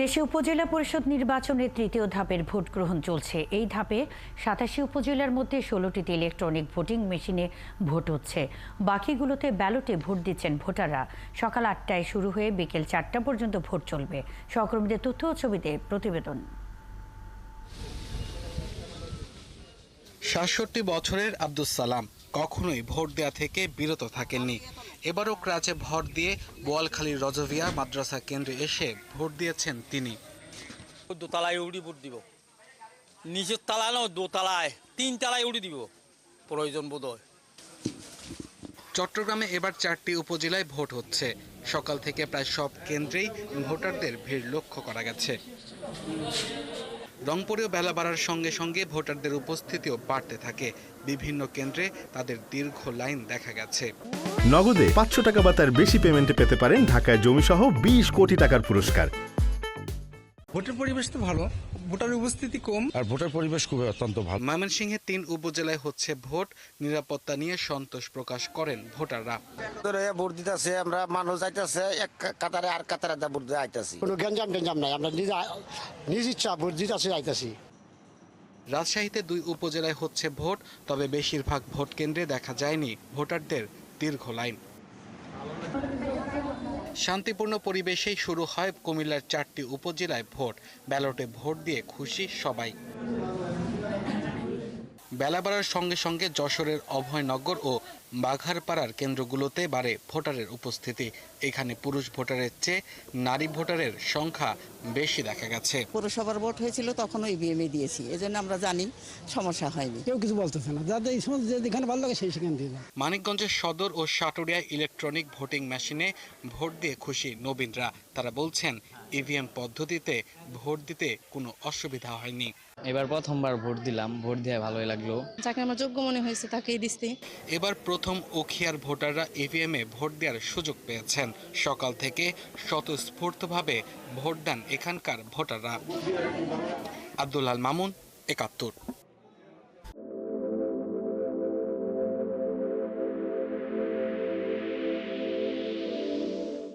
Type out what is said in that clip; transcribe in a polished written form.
দেশে উপজেলা পরিষদ নির্বাচনের তৃতীয় ধাপের ভোট গ্রহণ চলছে। এই ধাপে ৮৭ উপজেলার মধ্যে ১৬টিতে ইলেকট্রনিক ভোটিং মেশিনে ভোট হচ্ছে। বাকিগুলোতে ব্যালটে ভোট দিচ্ছেন ভোটাররা। সকাল ৮টায় শুরু হয়ে বিকেল ৪টা পর্যন্ত ভোট চলবে। সহকর্মীদের তথ্য ও ছবিতে প্রতিবেদন। ৬৭ বছরের আব্দুস সালাম কখনোই ভোট দেয়া থেকে বিরত থাকেননি। এবারও ক্রাচে ভর দিয়ে বোয়ালখালীর রজভিয়া মাদ্রাসা কেন্দ্রে এসে ভোট দিয়েছেন তিনি। দোতলায় উড়ি ভোট দিব, নিচের তলা না দোতলায় ৩ তলায় উড়ি দিব প্রয়োজন বোধ হয়। চট্টগ্রামে এবার ৪টি উপজেলায় ভোট হচ্ছে। সকাল থেকে প্রায় সব কেন্দ্রেই ভোটারদের ভিড় লক্ষ্য করা গেছে। রংপুরেও বেলা বাড়ার সঙ্গে সঙ্গে ভোটারদের উপস্থিতিও বাড়তে থাকে। বিভিন্ন কেন্দ্রে তাদের দীর্ঘ লাইন দেখা গেছে। নগদে ৫০০ টাকা বা তার বেশি পেমেন্টে পেতে পারেন ঢাকায় জমিসহ ২০ কোটি টাকার পুরস্কার। ভোটের পরিবেশ তো ভালো, ভোটারের উপস্থিতি কম আর ভোটের পরিবেশ খুবই অত্যন্ত ভালো। ময়মনসিংহে ৩ উপজেলায় হচ্ছে ভোট। নিরাপত্তা নিয়ে সন্তোষ প্রকাশ করেন ভোটাররা। ভোট দিতেছে, আমরা মানুষ যাইতেছে এক কাতারে আর কাতারে ভোট দিয়ে আইতেছি। কোনো গ্যাঞ্জাম নাই, আমরা নিজ ইচ্ছা ভোট দিতেছি আইতেছি। রাজশাহীতে ২ উপজেলায় হচ্ছে ভোট, তবে বেশিরভাগ ভোট কেন্দ্রে দেখা যায়নি ভোটারদের দীর্ঘ লাইন। শান্তিপূর্ণ পরিবেশেই শুরু হয় কুমিল্লার ৪টি উপজেলায় ভোট। ব্যালটে ভোট দিয়ে খুশি সবাই। বেলা বাড়ার সঙ্গে সঙ্গে যশোরের অভয়নগর ও বাঘারপাড়ার কেন্দ্রগুলোতে বাড়ে ভোটারের উপস্থিতি। এখানে পুরুষ ভোটারের চেয়ে নারী ভোটারের সংখ্যা বেশি দেখা গেছে। পৌরসভার ভোট হয়েছিল তখনও ইভিএমে দিয়েছি, এজন্য আমরা জানি সমস্যা হয়নি। কেউ কিছু বলতেছে না, যাদের যেখানে ভালো লাগে সেখানে দিয়ে। মানিকগঞ্জের সদর ও সাটুরিয়ায় ইলেকট্রনিক ভোটিং মেশিনে ভোট দিয়ে খুশি নবীনরা। তারা বলছেন ইভিএম পদ্ধতিতে ভোট দিতে কোনো অসুবিধা হয়নি। এবার প্রথমবার ভোট দিলাম, ভোট দিয়ে ভালোই লাগলো। যাকে আমার যোগ্য মনে হয়েছে তাকেই দিচ্ছি। এবার প্রথম উখিয়ার ভোটাররা ইভিএমে ভোট দেওয়ার সুযোগ পেয়েছেন। সকাল থেকে স্বতঃস্ফূর্তভাবে ভোট দেন এখানকার ভোটাররা। আব্দুল আল মামুন, ৭১।